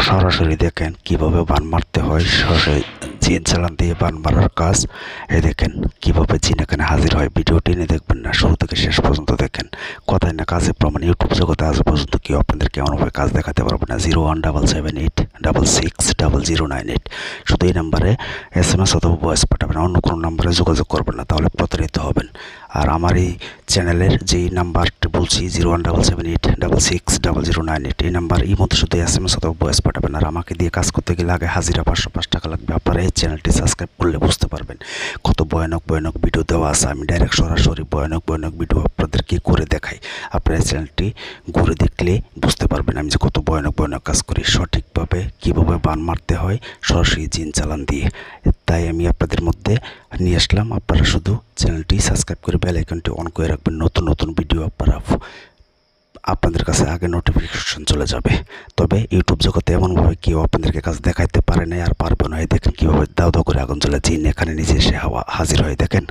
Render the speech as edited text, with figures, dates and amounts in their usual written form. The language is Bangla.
সরাসরি দেখেন কিভাবে বান মারতে হয়। সরাসরি জিন চালান দিয়ে বান মারার কাজ। এই দেখেন কিভাবে জিন এখানে হাজির হয়। ভিডিও টেনে দেখবেন না, শুরু থেকে শেষ পর্যন্ত দেখেন। কথায় না কাজে প্রমাণ। ইউটিউব জগতে আজ পর্যন্ত কেউ আপনাদেরকে এমনভাবে কাজ দেখাতে পারবে না। 01778660098। শুধু এই নাম্বারে SMS অথবা ভয়েস পাঠাবেন, অন্য কোনো নাম্বারে যোগাযোগ করবেন না, তাহলে প্রতারিত হবেন। আর আমার এই চ্যানেলের যেই নাম্বারটি বলছি 01778660098, এই নাম্বার এই মধ্যে শুধু SMS অথবা ভয়েস পাঠাবেন। আর আমাকে দিয়ে কাজ করতে গেলে আগে হাজিরা 505 টাকা লাগবে। আপনারা এই চ্যানেলটি সাবস্ক্রাইব করলে বুঝতে পারবেন কত ভয়ানক ভয়ানক ভিডিও দেওয়া আছে। আমি ডাইরেক্ট সরাসরি ভয়ানক ভয়ানক ভিডিও আপনাদেরকে করে দেখাই। আপনারা এই চ্যানেলটি ঘুরে দেখলে বুঝতে পারবেন আমি যে কত ভয়ানক ভয়ানক কাজ করি, সঠিকভাবে কীভাবে বান মারতে হয় সরাসরি জিন চালান দিয়ে। তাই আমি আপনাদের মধ্যে নিয়ে আসলাম। আপনারা শুধু চ্যানেলটি সাবস্ক্রাইব করে বেল আইকনটি অন করে রাখবেন। নতুন নতুন ভিডিও আপনাদের কাছে আগে নোটিফিকেশন চলে যাবে। তবে ইউটিউব জগতে এমনভাবে কেউ আপনাদেরকে কাজ দেখাইতে পারে না আর পারবে না। দেখেন কীভাবে দাও দাও করে আগুন জ্বলে জিন এখানে নিজে এসে হাজির হয়ে। দেখেন।